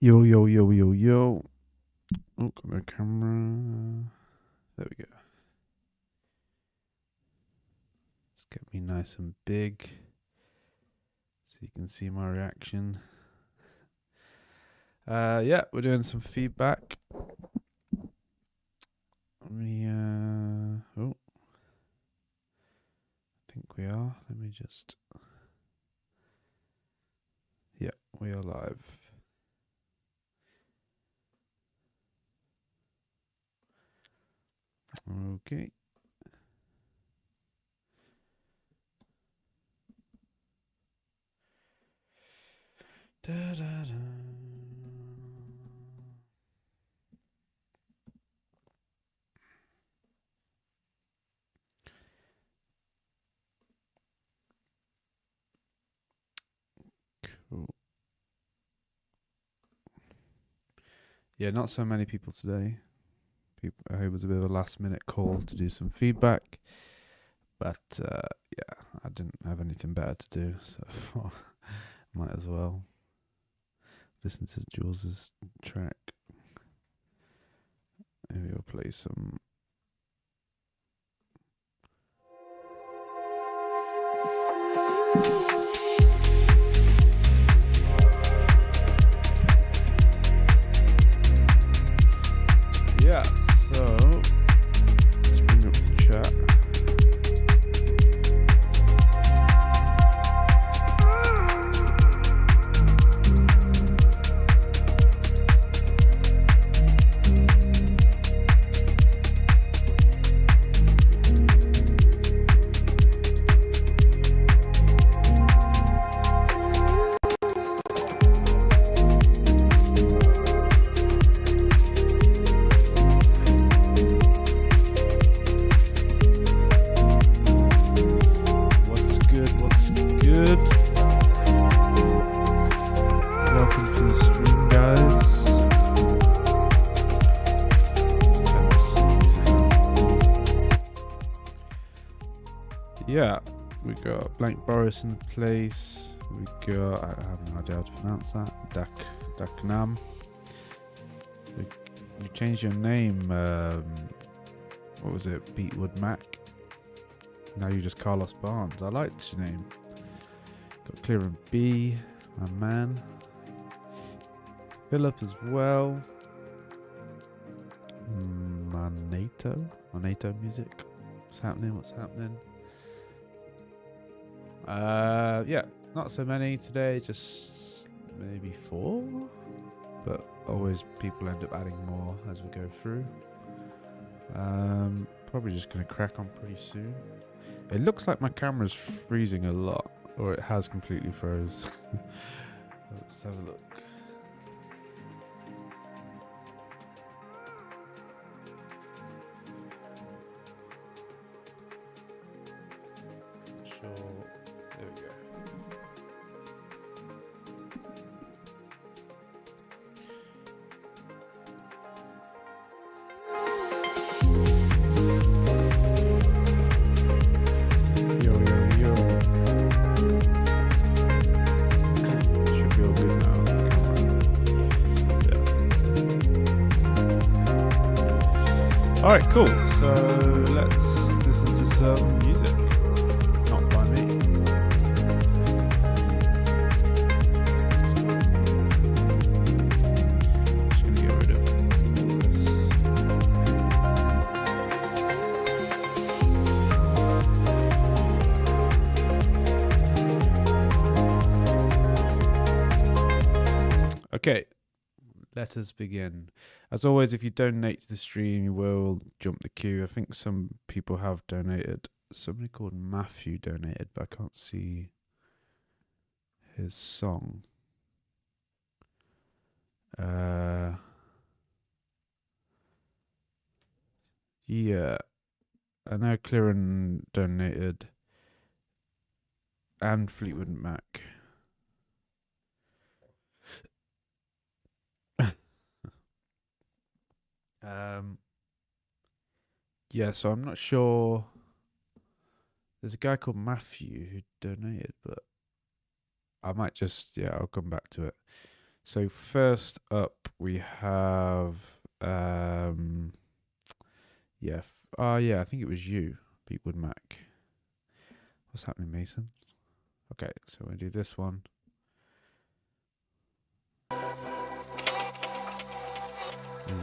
Yo, yo, yo, yo, yo. Oh, got my camera. There we go. Let's get me nice and big so you can see my reaction. Yeah, we're doing some feedback. Let me, oh, I think we are. Let me just, yeah, we are live. Okay. Da, da, da. Cool. Yeah, not so many people today. It was a bit of a last minute call to do some feedback. But yeah, I didn't have anything better to do, so might as well listen to Jules's track. Maybe we'll play some. Yeah, so let's bring up the chat. Yeah, we got Blank Boris in place. We got, I have no idea how to pronounce that. Daknam. You changed your name. What was it? Beatwood Mac. Now you're just Carlos Barnes. I liked your name. Got Clear and B, my man. Philip as well. Manato music. What's happening? Yeah, not so many today, just maybe 4, but always people end up adding more as we go through. Probably just gonna crack on pretty soon. It looks like my camera's freezing a lot, or it has completely froze. Let's have a look. There we go. Yo. Should be all good now. Yeah. Alright, cool. So let's listen to some music. Not by me. Just gonna get rid of all this. Okay, let us begin. As always, if you donate to the stream, you will jump the queue. I think some people have donated. Somebody called Matthew donated, but I can't see his song. Yeah, I know Clearan donated, and Fleetwood Mac. Yeah, so I'm not sure. There's a guy called Matthew who donated, but I might just, yeah, I'll come back to it. So first up we have yeah, I think it was you, Beatwood Mac. What's happening, Mason? Okay, so we'll do this one. You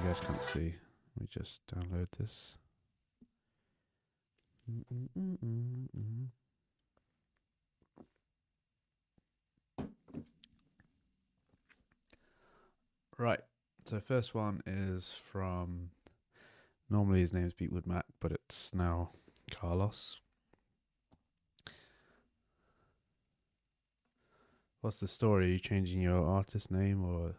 guys can't see. Let me just download this. Right, so first one is from, normally his name's Beatwood Mac, but it's now Carlos. What's the story? Are you changing your artist name or?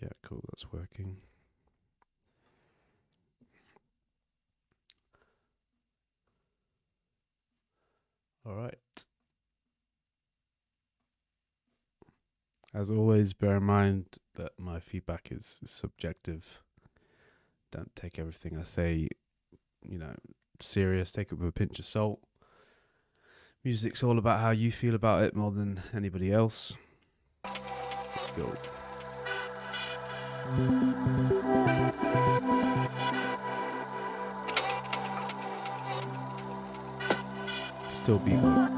Yeah, cool, that's working. All right. As always, bear in mind that my feedback is subjective. Don't take everything I say, serious. Take it with a pinch of salt. Music's all about how you feel about it more than anybody else. Let's go. Still be good.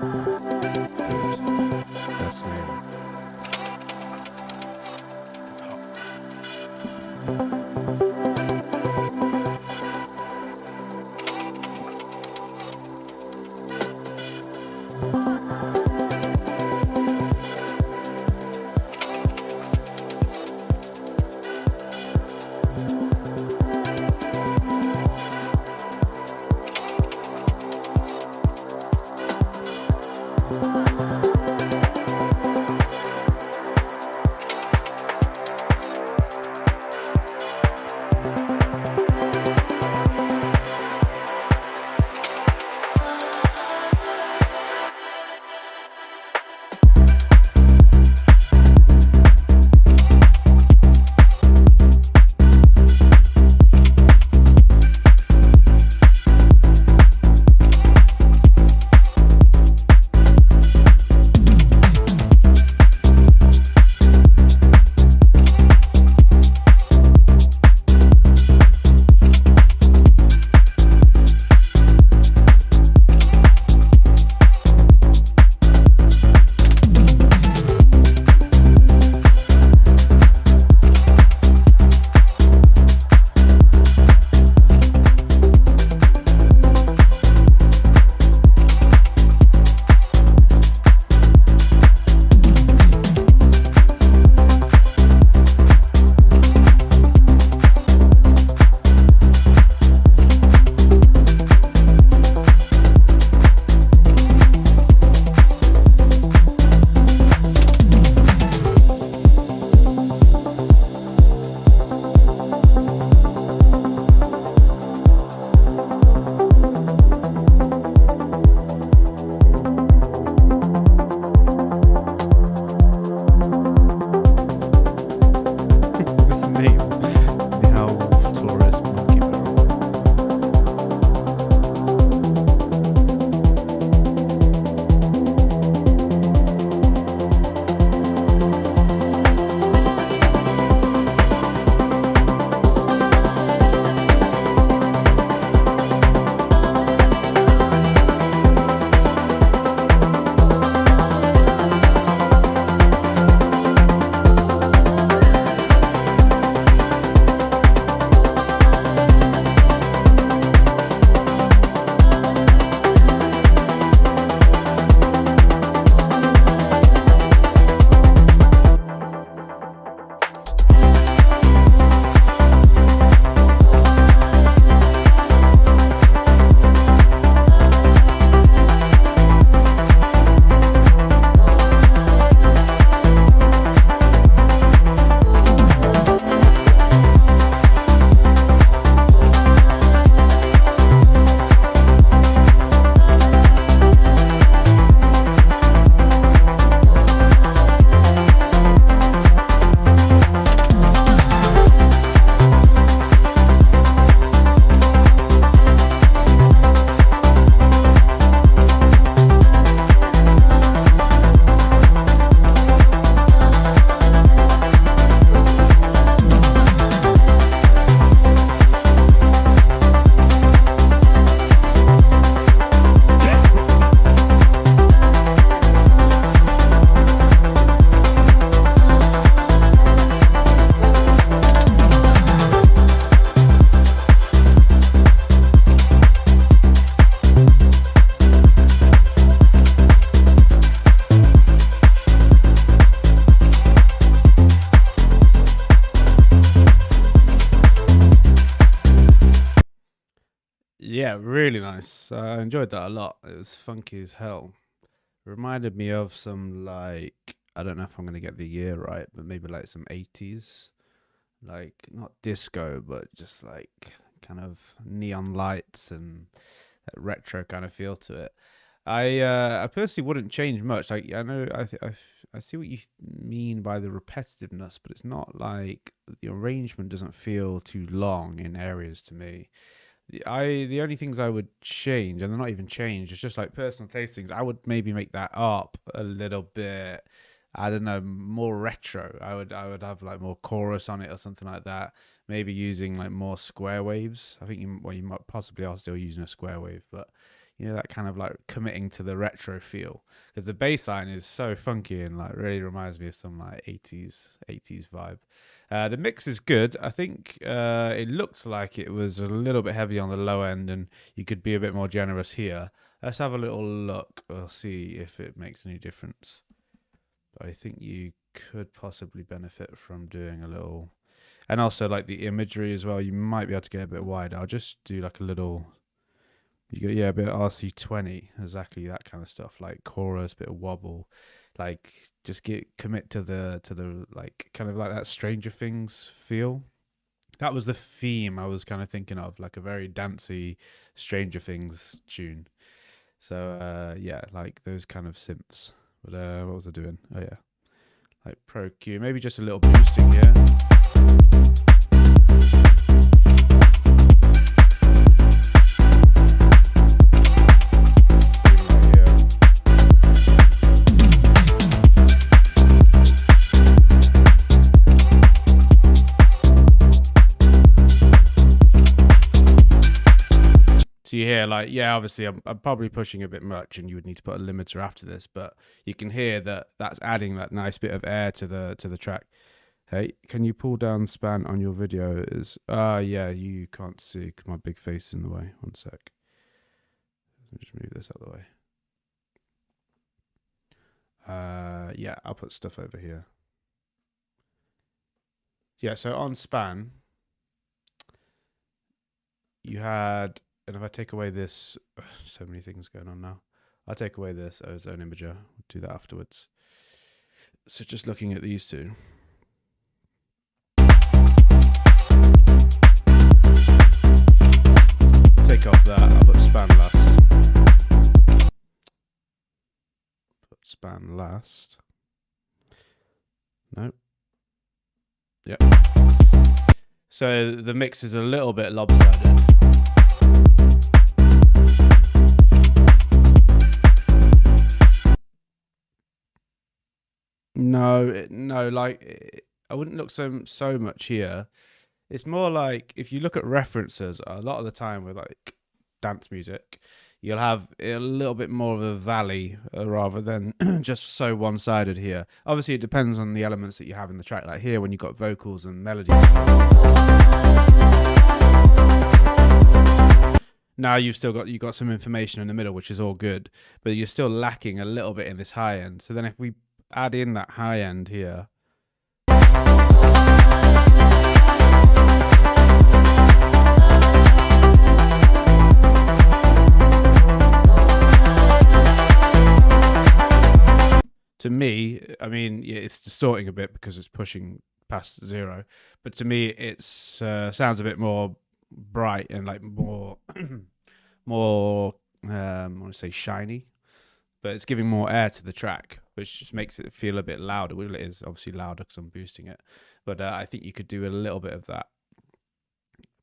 Best name. really nice. I enjoyed that a lot. It was funky as hell. It reminded me of some, like, I don't know if I'm going to get the year right, but maybe like some 80s, like not disco, but just like kind of neon lights and that retro kind of feel to it. I personally wouldn't change much. Like, I know I see what you mean by the repetitiveness, but it's not like the arrangement doesn't feel too long in areas to me. The only things I would change, and they're not even changed, it's just like personal taste things. I would maybe make that up a little bit. I don't know, more retro. I would have like more chorus on it or something like that. Maybe using like more square waves. I think you might possibly are still using a square wave, but you know, that kind of like committing to the retro feel, because the bass line is so funky and like really reminds me of some like 80s vibe. The mix is good. I think it looks like it was a little bit heavy on the low end and you could be a bit more generous here. Let's have a little look. We'll see if it makes any difference. But I think you could possibly benefit from doing a little, and also like the imagery as well. You might be able to get a bit wider. I'll just do like a little. You got, yeah, a bit of RC20, exactly that kind of stuff, like chorus, bit of wobble, like just commit to the like kind of like that Stranger Things feel. That was the theme I was kind of thinking of, like a very dancey Stranger Things tune. So yeah, like those kind of synths. But what was I doing? Oh yeah, like Pro Q, maybe just a little boosting here. So you hear like, yeah, obviously I'm probably pushing a bit much and you would need to put a limiter after this, but you can hear that that's adding that nice bit of air to the track. Hey, can you pull down span on your video? Yeah, you can't see my big face in the way. One sec. Let me just move this out of the way. Yeah, I'll put stuff over here. Yeah, so on span, you had, and if I take away this, so many things going on now. I'll take away this ozone imager. We'll do that afterwards. So just looking at these two. Take off that. I'll put span last. Put span last. No. Yep. So the mix is a little bit lopsided. No, like I wouldn't look so much here. It's more like if you look at references, a lot of the time with like dance music, you'll have a little bit more of a valley rather than just so one-sided here. Obviously, it depends on the elements that you have in the track. Like here, when you've got vocals and melodies. Now you've got some information in the middle, which is all good, but you're still lacking a little bit in this high end. So then if we add in that high end here. To me, I mean, yeah, it's distorting a bit because it's pushing past 0, but to me, it's sounds a bit more bright and like more, I want to say shiny, but it's giving more air to the track, which just makes it feel a bit louder. Well, it is obviously louder because I'm boosting it, but I think you could do a little bit of that.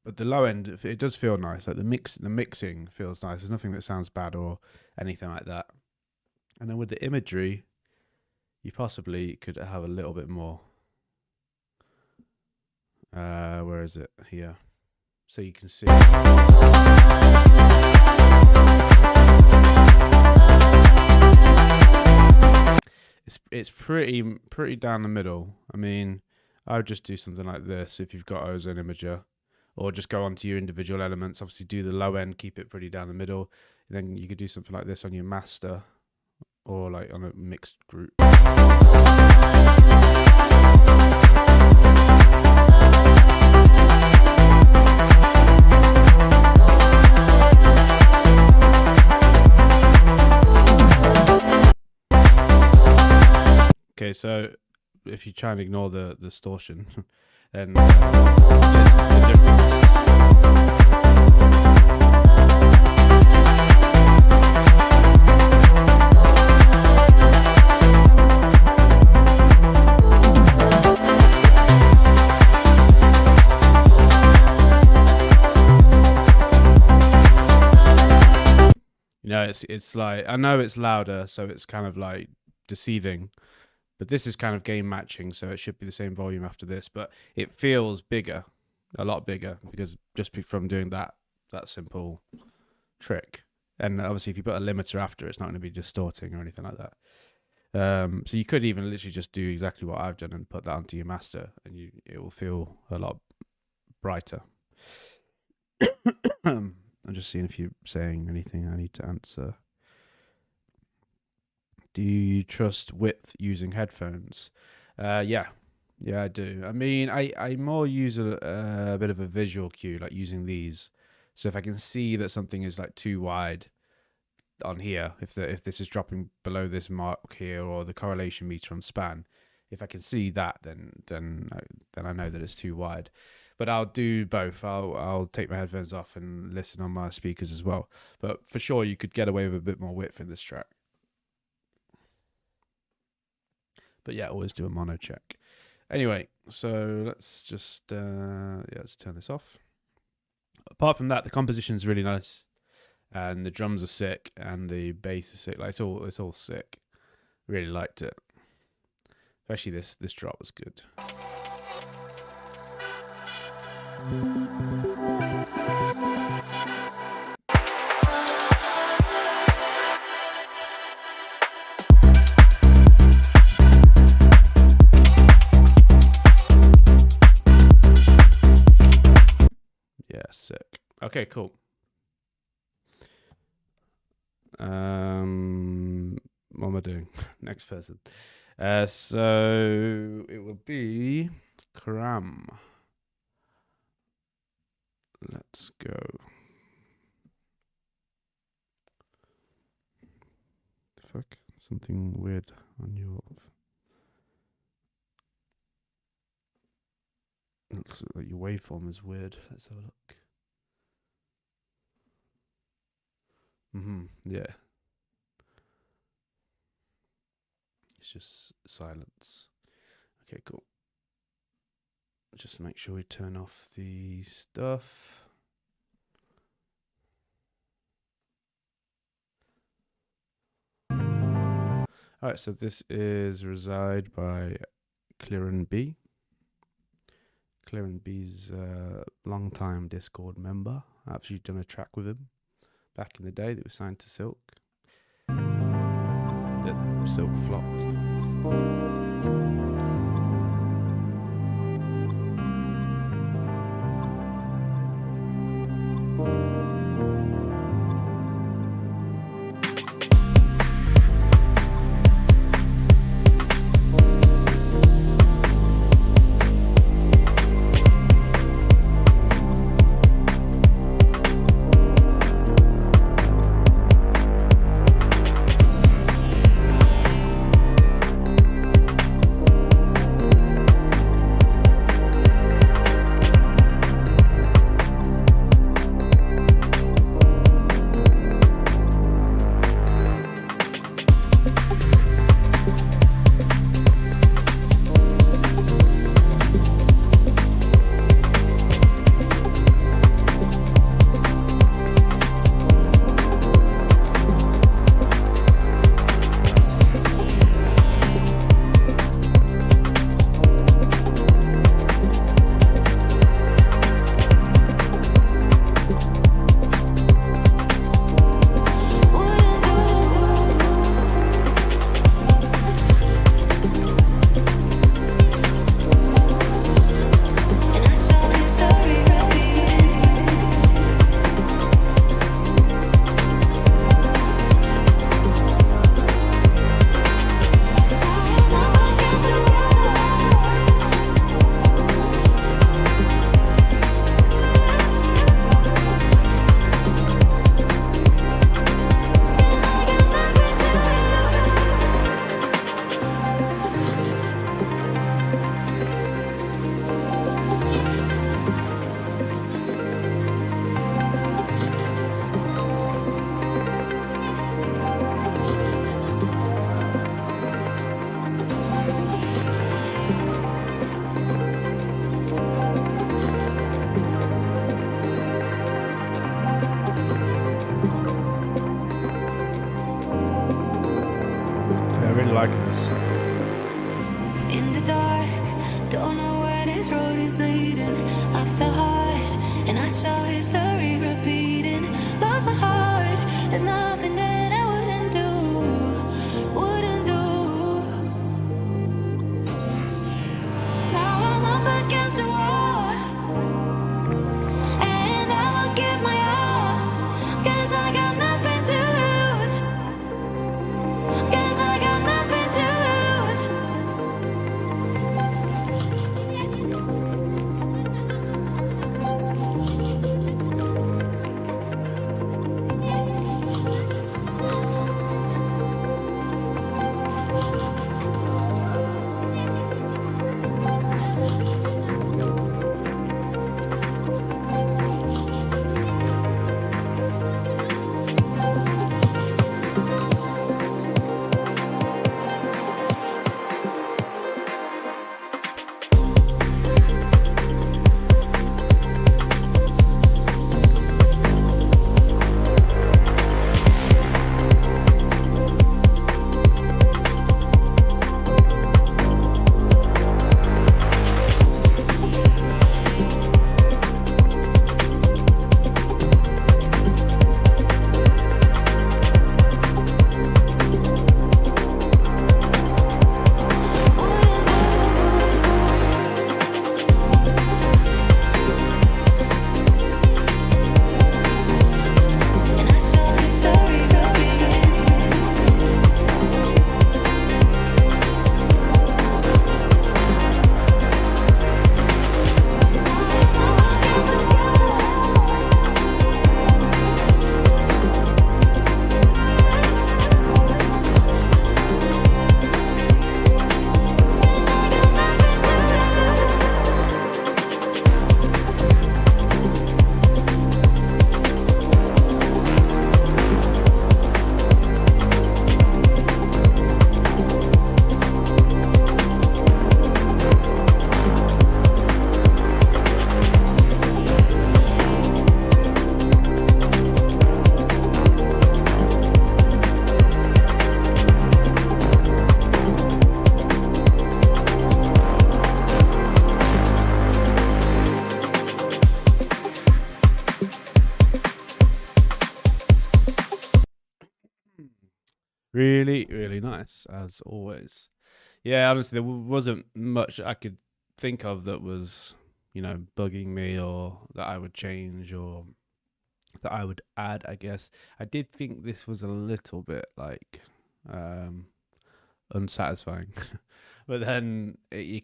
But the low end, it does feel nice. Like the mixing feels nice. There's nothing that sounds bad or anything like that. And then with the imagery, you possibly could have a little bit more. Where is it? Here. So you can see. It's pretty down the middle. I mean, I would just do something like this if you've got ozone imager, or just go onto your individual elements. Obviously, do the low end, keep it pretty down the middle. And then you could do something like this on your master, or like on a mixed group. so if you try and ignore the distortion, then listen to the difference. You know, it's like, I know it's louder, so it's kind of like deceiving, but this is kind of game matching, so it should be the same volume after this, but it feels bigger, a lot bigger, because just from doing that simple trick. And obviously if you put a limiter after, it's not going to be distorting or anything like that. So you could even literally just do exactly what I've done and put that onto your master, and it will feel a lot brighter. I'm just seeing if you're saying anything I need to answer. Do you trust width using headphones? Yeah, I do. I mean, I more use a bit of a visual cue, like using these. So if I can see that something is like too wide on here, if this is dropping below this mark here, or the correlation meter on span, if I can see that, then I know that it's too wide. But I'll do both. I'll take my headphones off and listen on my speakers as well. But for sure, you could get away with a bit more width in this track. But yeah, always do a mono check. Anyway, so let's just let's turn this off. Apart from that, the composition is really nice, and the drums are sick, and the bass is sick. Like it's all sick. Really liked it. Especially this drop was good. Yeah, sick. Okay, cool. What am I doing? Next person. So it will be Kram. Let's go. Fuck, something weird on your. Looks like your waveform is weird. Let's have a look. Yeah. It's just silence. Okay, cool. Just make sure we turn off the stuff. Alright, so this is Reside by Clearan B. Clearan B's a long-time Discord member. I've actually done a track with him back in the day that was signed to Silk. That Silk flopped. liking this song. In the dark, don't know where this road is leading. I fell hard and I saw history repeating. Lost my heart, there's nothing that I wouldn't do. Now I'm up against the wall, and I will give my all, 'cause I got nothing to lose. 'Cause I got nothing to lose. And I saw history repeating. Really, really nice, as always. Yeah, honestly, there wasn't much I could think of that was, bugging me or that I would change or that I would add, I guess. I did think this was a little bit like unsatisfying. But then you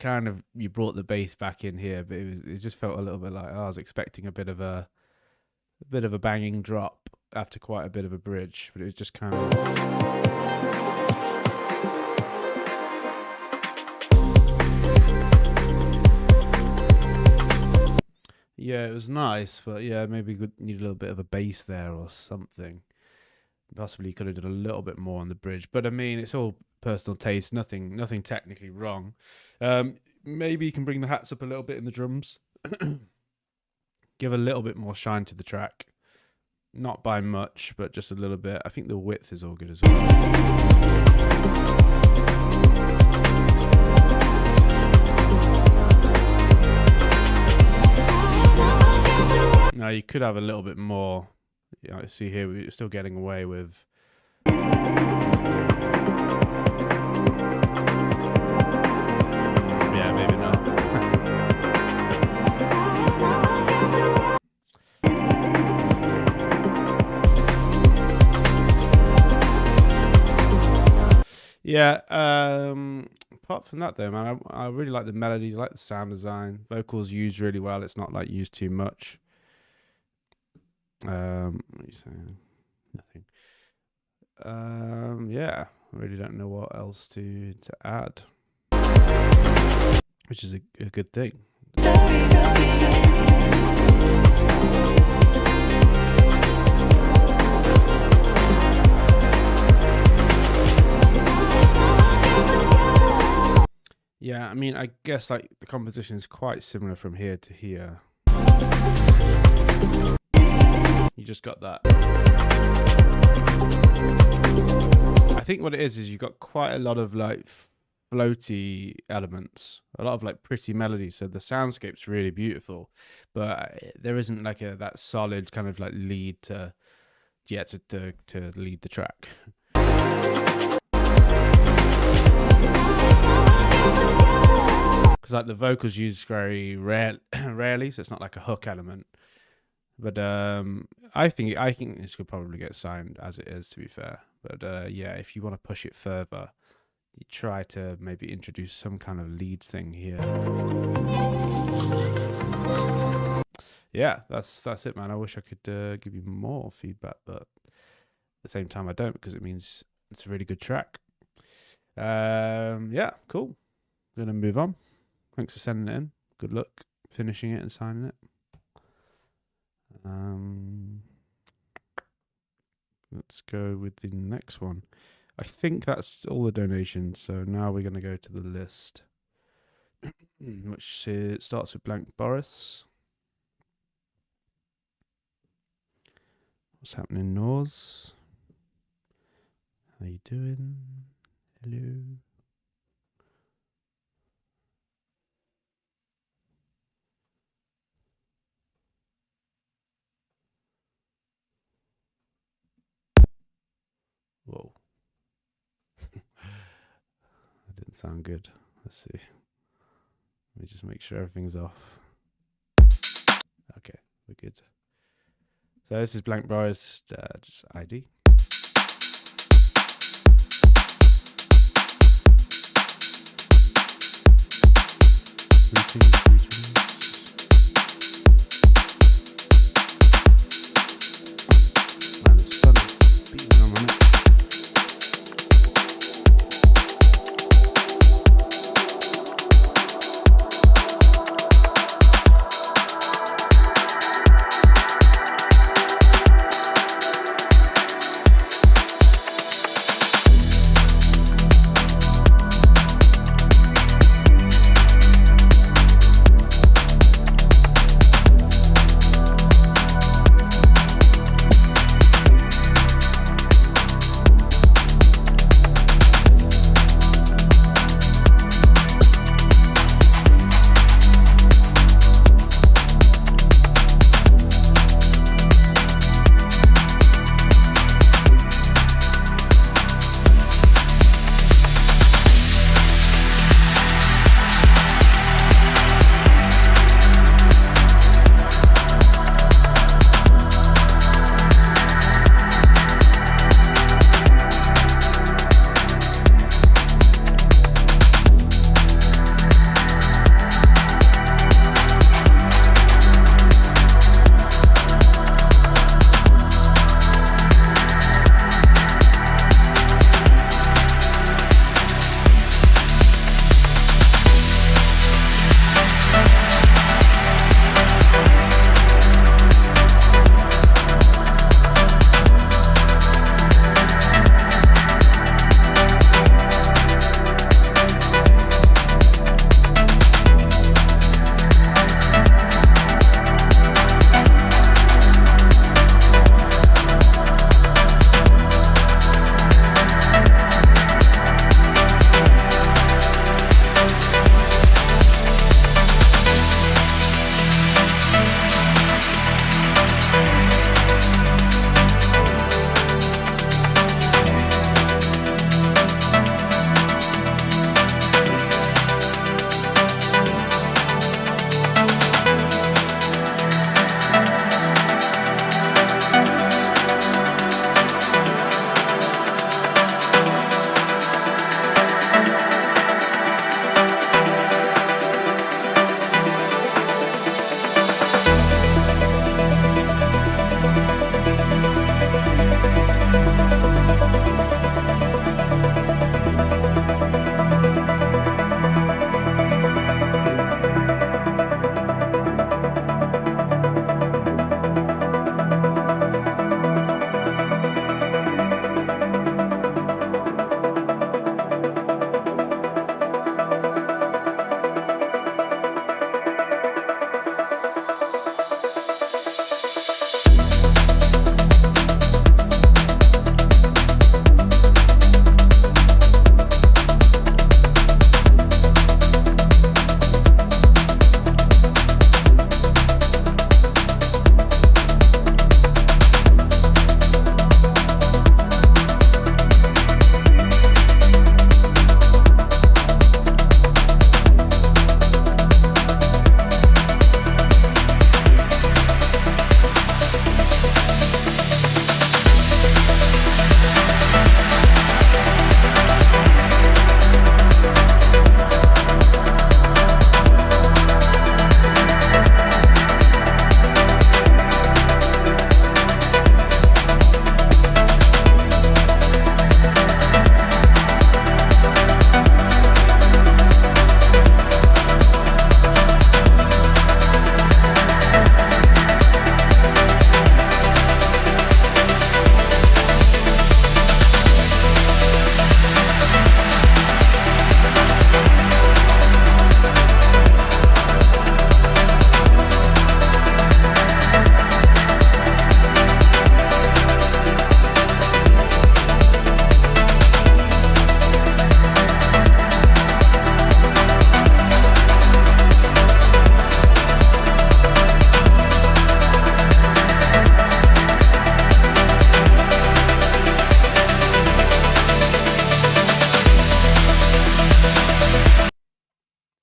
brought the bass back in here, but it just felt a little bit like I was expecting a bit of a banging drop after quite a bit of a bridge, but it was just kind of yeah, it was nice, but yeah, maybe we need a little bit of a bass there or something. Possibly you could have done a little bit more on the bridge, but I mean, it's all personal taste. Nothing technically wrong. Maybe you can bring the hats up a little bit in the drums, give a little bit more shine to the track. Not by much, but just a little bit. I think the width is all good as well. Now you could have a little bit more. See here, we're still getting away with. Yeah, maybe not. Yeah, apart from that though, man, I really like the melodies, I like the sound design. Vocals used really well. It's not like used too much. What are you saying? Nothing. Yeah, I really don't know what else to add, which is a good thing. Yeah, I mean, I guess like the composition is quite similar from here to here. You just got that. I think what it is you've got quite a lot of like floaty elements, a lot of like pretty melodies. So the soundscape's really beautiful, but there isn't like that solid kind of like lead to lead the track. Because like the vocals used very rarely, so it's not like a hook element. But I think this could probably get signed as it is, to be fair. But yeah, if you want to push it further, you try to maybe introduce some kind of lead thing here. Yeah, that's it, man. I wish I could give you more feedback, but at the same time I don't, because it means it's a really good track. Yeah, cool. I'm gonna move on. Thanks for sending it in. Good luck finishing it and signing it. Let's go with the next one. I think that's all the donations. So now we're going to go to the list, which starts with Blank Boris. What's happening, Nors? How you doing? Hello. Whoa. That didn't sound good. Let's see. Let me just make sure everything's off. Okay, we're good. So this is Blank Boris, just ID. Greetings. Man, the sun is beating on my neck.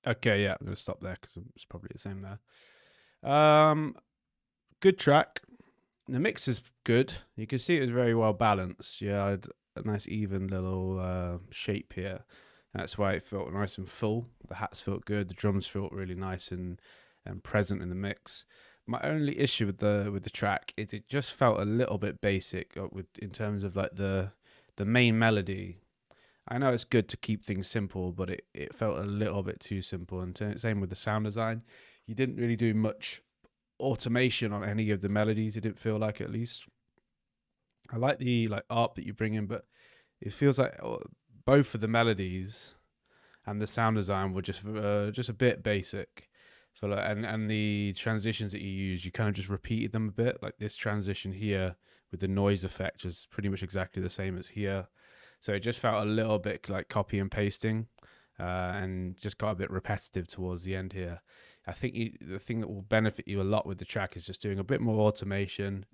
Okay, yeah, I'm going to stop there because it's probably the same there. Good track. The mix is good. You can see it was very well balanced. Yeah, I had a nice even little shape here. That's why it felt nice and full. The hats felt good. The drums felt really nice and present in the mix. My only issue with the track is it just felt a little bit basic in terms of like the main melody. I know it's good to keep things simple, but it felt a little bit too simple. And same with the sound design. You didn't really do much automation on any of the melodies. It didn't feel like, at least. I like the art that you bring in, but it feels like both of the melodies and the sound design were just a bit basic. So and the transitions that you use, you kind of just repeated them a bit. Like this transition here with the noise effect was pretty much exactly the same as here. So it just felt a little bit like copy and pasting, and just got a bit repetitive towards the end here. I think the thing that will benefit you a lot with the track is just doing a bit more automation,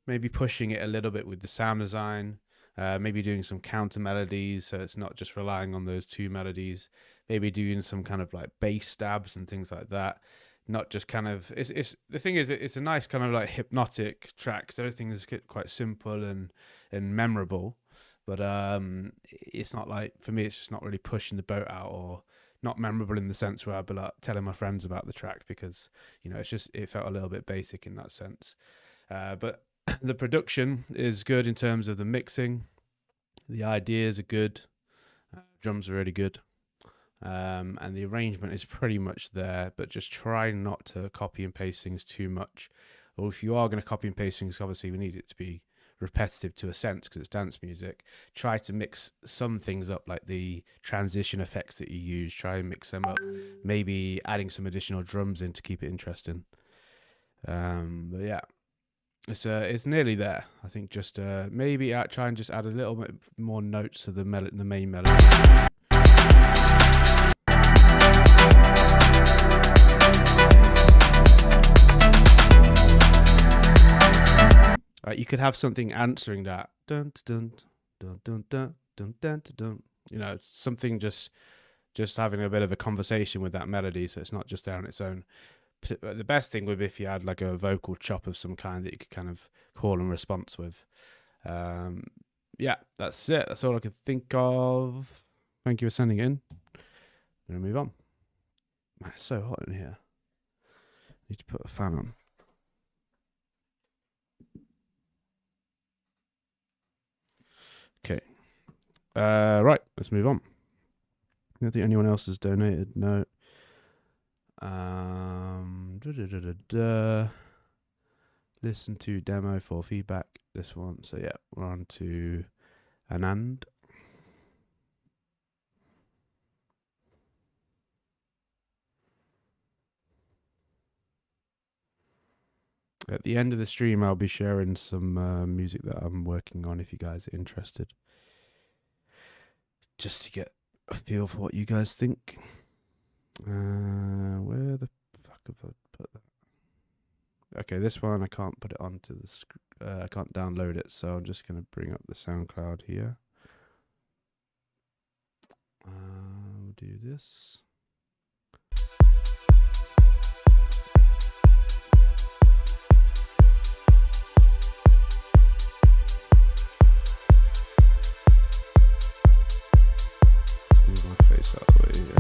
maybe pushing it a little bit with the sound design, maybe doing some counter melodies so it's not just relying on those two melodies, maybe doing some kind of like bass stabs and things like that. Not just kind of, it's the thing is, it's a nice kind of like hypnotic track. So everything is quite simple and memorable. But it's not like, for me, it's just not really pushing the boat out, or not memorable in the sense where I'd be like telling my friends about the track, because, you know, it felt a little bit basic in that sense. But the production is good in terms of the mixing. The ideas are good. Drums are really good. And the arrangement is pretty much there, but just try not to copy and paste things too much. Or if you are going to copy and paste things, obviously we need it to be repetitive to a sense because it's dance music. Try to mix some things up, like the transition effects that you use. Try and mix them up, maybe adding some additional drums in to keep it interesting. But yeah, it's nearly there. I think just maybe try and just add a little bit more notes to the main melody. You could have something answering that, dun dun dun dun dun dun dun dun. You know, something just having a bit of a conversation with that melody, so it's not just there on its own. The best thing would be if you had like a vocal chop of some kind that you could kind of call and response with. Yeah, that's it. That's all I could think of. Thank you for sending it in. I'm gonna move on. Man, it's so hot in here. Need to put a fan on. Okay. Right, let's move on. I don't think anyone else has donated. No. Listen to demo for feedback. This one. So yeah, we're on to Anand. At the end of the stream, I'll be sharing some music that I'm working on if you guys are interested. Just to get a feel for what you guys think. Where the fuck have I put that? Okay, this one I can't put it onto the I can't download it, so I'm just going to bring up the SoundCloud here. We'll do this. Move my face out of the way here.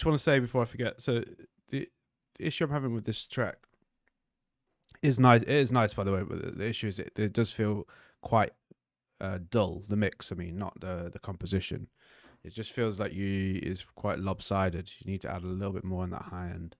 want to say before I forget. So the issue I'm having with this track is nice. It is nice, by the way. But the issue is it does feel quite dull. The mix, I mean, not the composition. It just feels like is quite lopsided. You need to add a little bit more on that high end.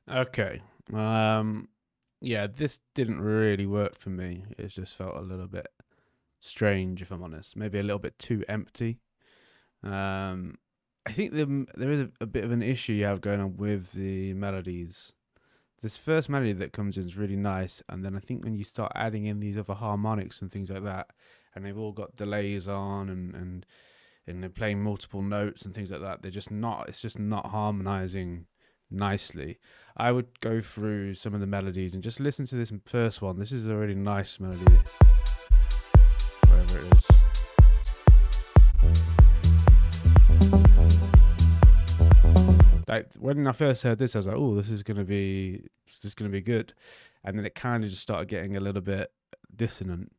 Okay. Yeah, this didn't really work for me. It just felt a little bit strange, if I'm honest. Maybe a little bit too empty. I think there is a bit of an issue you have going on with the melodies. This first melody that comes in is really nice, and then I think when you start adding in these other harmonics and things like that, and they've all got delays on and they're playing multiple notes and things like that, it's just not harmonizing nicely. I would go through some of the melodies and just listen to this first one. This is a really nice melody, wherever it is. Like when I first heard this, I was like, "Oh, this is gonna be good," and then it kind of just started getting a little bit dissonant,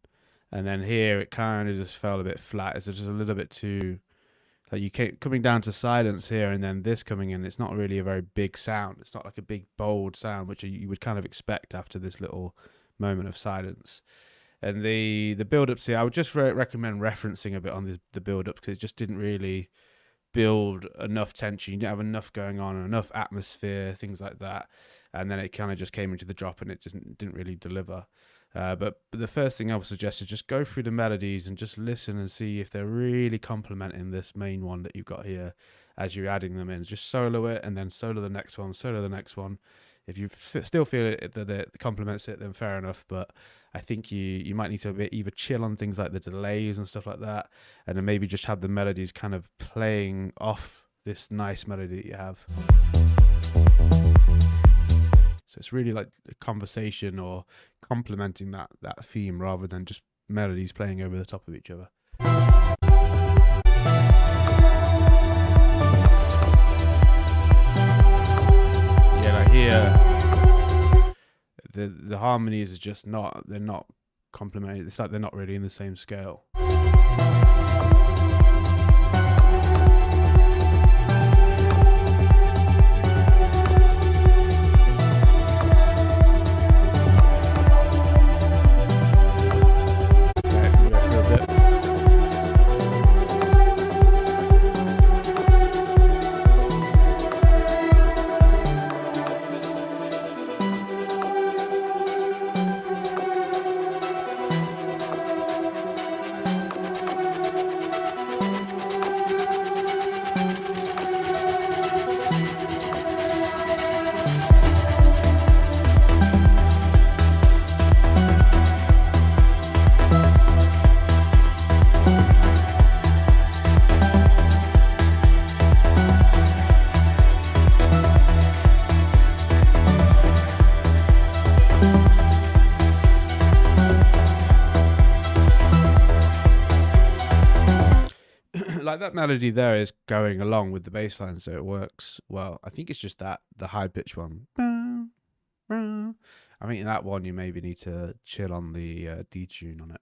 and then here it kind of just felt a bit flat. It's just a little bit too, like you keep coming down to silence here, and then this coming in. It's not really a very big sound. It's not like a big bold sound, which you would kind of expect after this little moment of silence. And the build ups here, I would just recommend referencing a bit on the build up, because it just didn't really build enough tension. You didn't have enough going on, enough atmosphere, things like that, and then it kind of just came into the drop and it just didn't really deliver. But the first thing I would suggest is just go through the melodies and just listen and see if they're really complementing this main one that you've got here as you're adding them in. Just solo it and then solo the next one, solo the next one. If you still feel that it complements it, then fair enough. But I think you might need to either chill on things like the delays and stuff like that, and then maybe just have the melodies kind of playing off this nice melody that you have. So it's really like a conversation or complementing that theme rather than just melodies playing over the top of each other. Here the harmonies are just they're not complemented. It's like they're not really in the same scale. like that melody there is going along with the bass line, so it works well. I think it's just that the high pitched one. I think that one you maybe need to chill on the detune on it.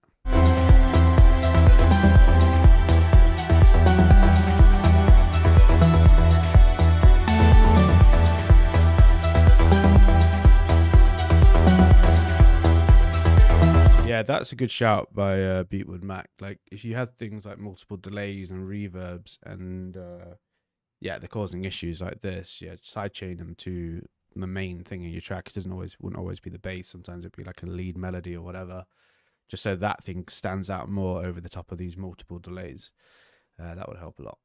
Yeah, that's a good shout by Beatwood Mac. Like, if you had things like multiple delays and reverbs, and yeah, they're causing issues like this, yeah, sidechain them to the main thing in your track. It wouldn't always be the bass. Sometimes it'd be like a lead melody or whatever, just so that thing stands out more over the top of these multiple delays. That would help a lot.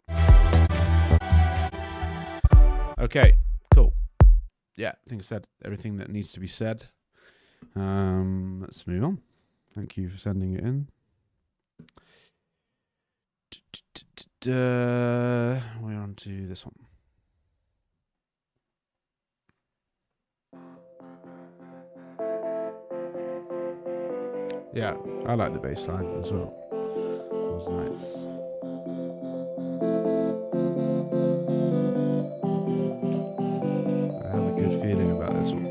Okay, cool. Yeah, I think I said everything that needs to be said. Let's move on. Thank you for sending it in. We're on to this one. Yeah, I like the bass line as well. It was nice. I have a good feeling about this one.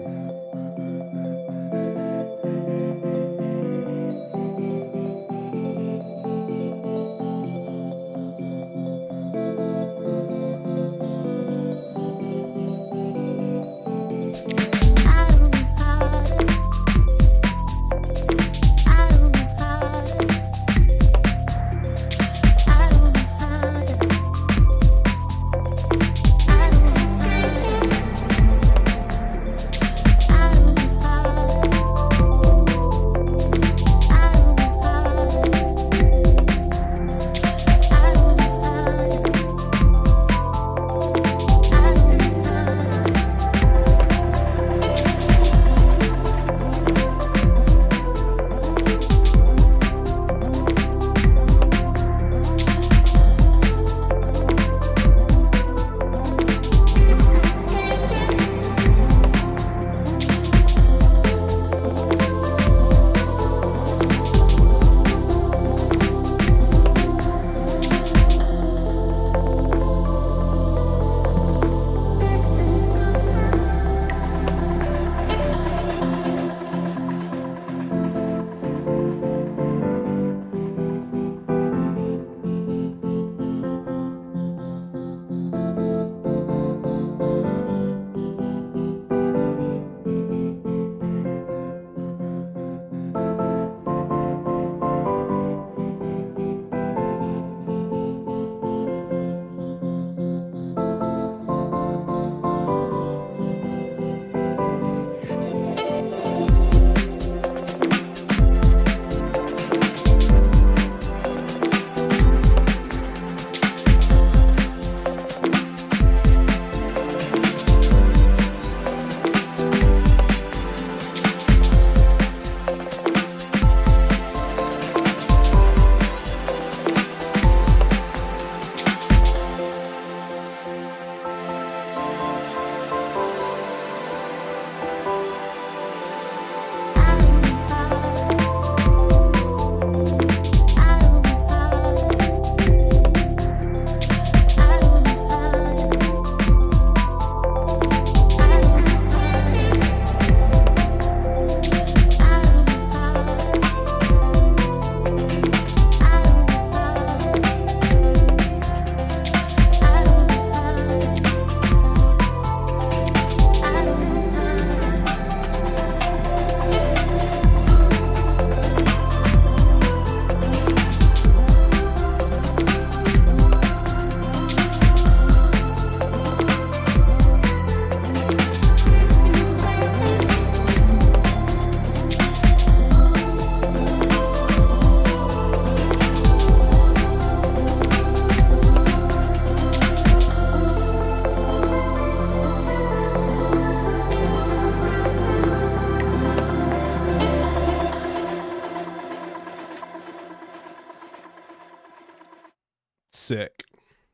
Sick.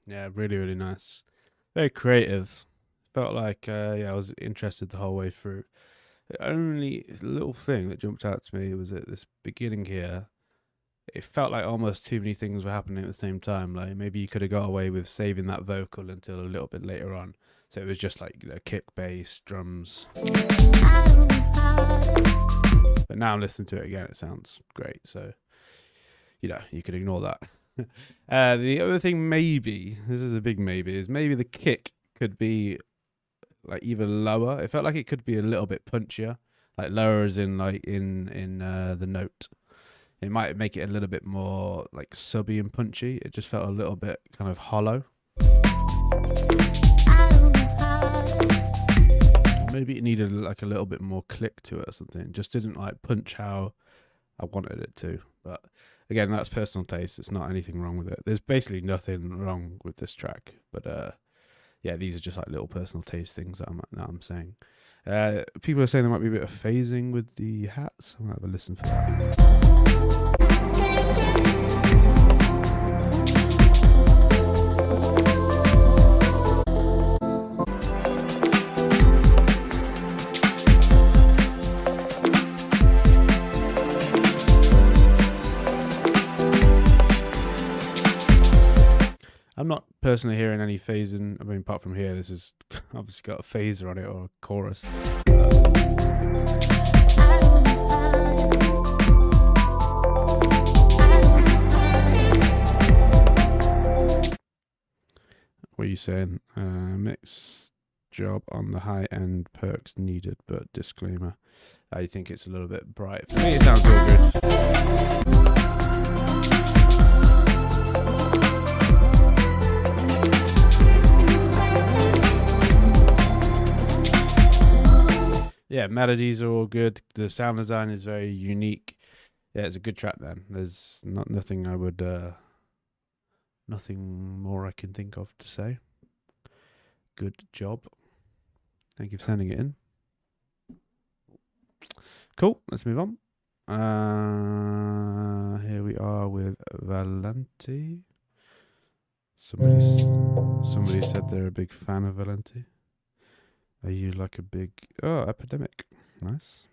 Yeah, really, really nice. Very creative. Felt like, yeah, I was interested the whole way through. The only little thing that jumped out to me was at this beginning here. it felt like almost too many things were happening at the same time. Like maybe you could have got away with saving that vocal until a little bit later on. So it was just like, you know, kick, bass, drums. But now I'm listening to it again, it sounds great. So, you know, you could ignore that. The other thing, maybe, this is a big maybe, is maybe the kick could be like even lower. It felt like it could be a little bit punchier, like lower as in like in the note. It might make it a little bit more like subby and punchy. It just felt a little bit kind of hollow. Maybe it needed like a little bit more click to it or something. It just didn't like punch how I wanted it to. But again, that's personal taste. It's not anything wrong with it. There's basically nothing wrong with this track. But yeah, these are just like little personal taste things that I'm saying. People are saying there might be a bit of phasing with the hats. I'm gonna have a listen for that. I'm not personally hearing any phasing. I mean, apart from here, this has obviously got a phaser on it or a chorus. What are you saying? Mix job on the high end, perks needed, but disclaimer. I think it's a little bit bright. For me, it sounds real good. Yeah, melodies are all good. The sound design is very unique. Yeah, it's a good track then. There's nothing I would nothing more I can think of to say. Good job. Thank you for sending it in. Cool, let's move on. Here we are with Valenti. Somebody said they're a big fan of Valenti. Are you like a big... Oh, Epidemic. Nice.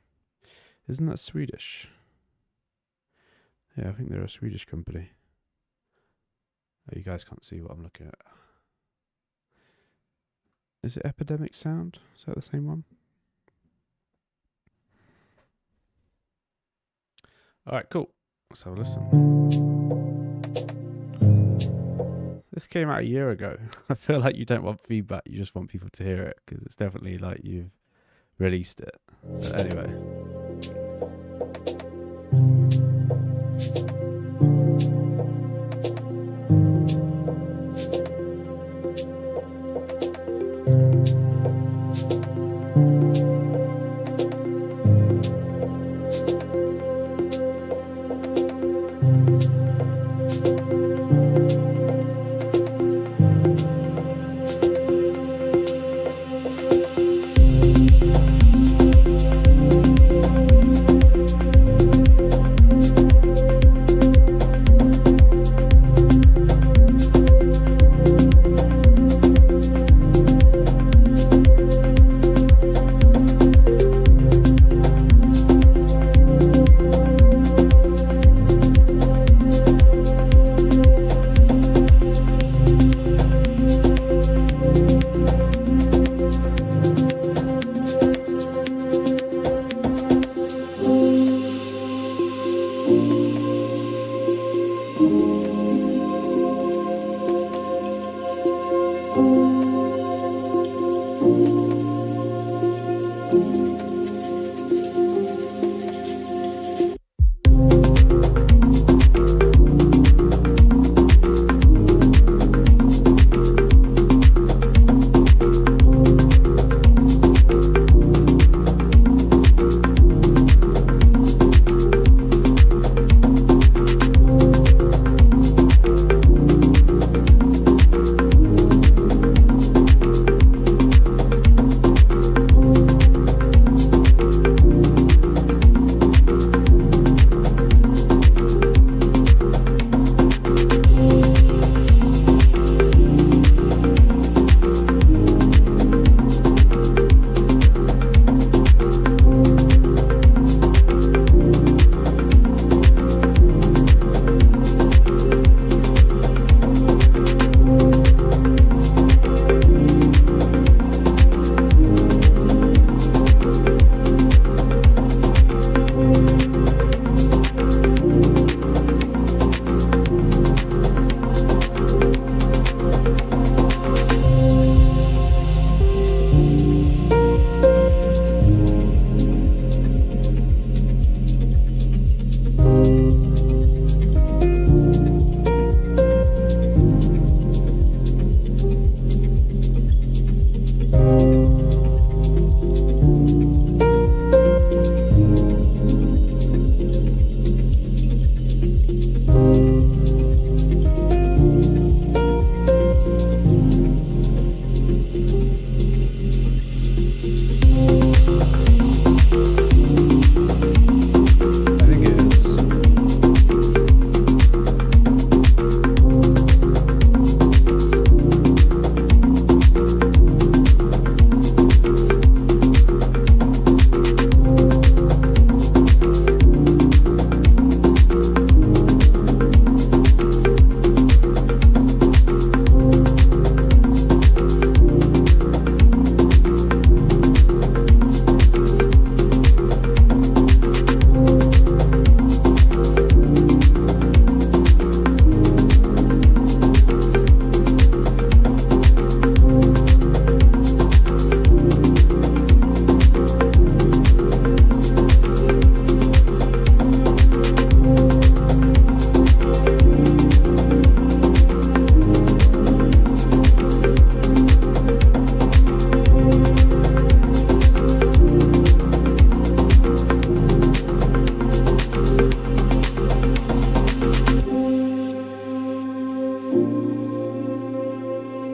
Isn't that Swedish? Yeah, I think they're a Swedish company. Oh, you guys can't see what I'm looking at. Is it Epidemic Sound? Is that the same one? Alright, cool. Let's have a listen. This came out a year ago. I feel like you don't want feedback, you just want people to hear it, because it's definitely like you've released it. But anyway.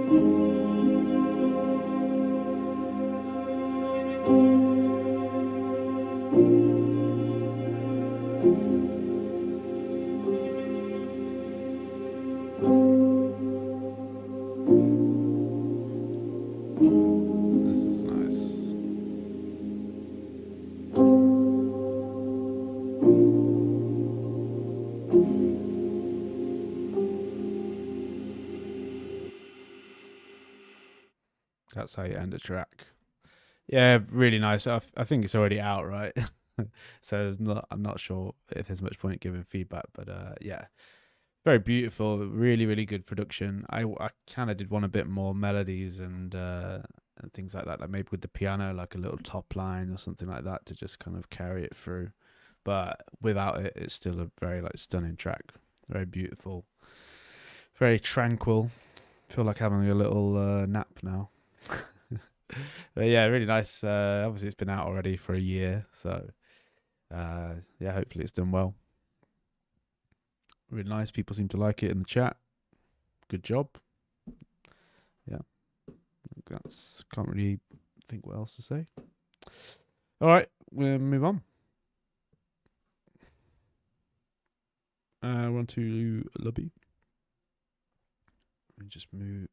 This is nice. That's how you end a track. Yeah, really nice. I think it's already out, right? So I'm not sure if there's much point giving feedback, but yeah, very beautiful, really, really good production. I kind of did want a bit more melodies and things like that, like maybe with the piano, like a little top line or something like that to just kind of carry it through. But without it, it's still a very like stunning track, very beautiful, very tranquil. Feel like having a little nap now. But yeah, really nice. Obviously, it's been out already for a year, so yeah, hopefully it's done well. Really nice. People seem to like it in the chat. Good job. Yeah, that's can't really think what else to say. All right, we'll move on. We're on to Lubby. Let me just move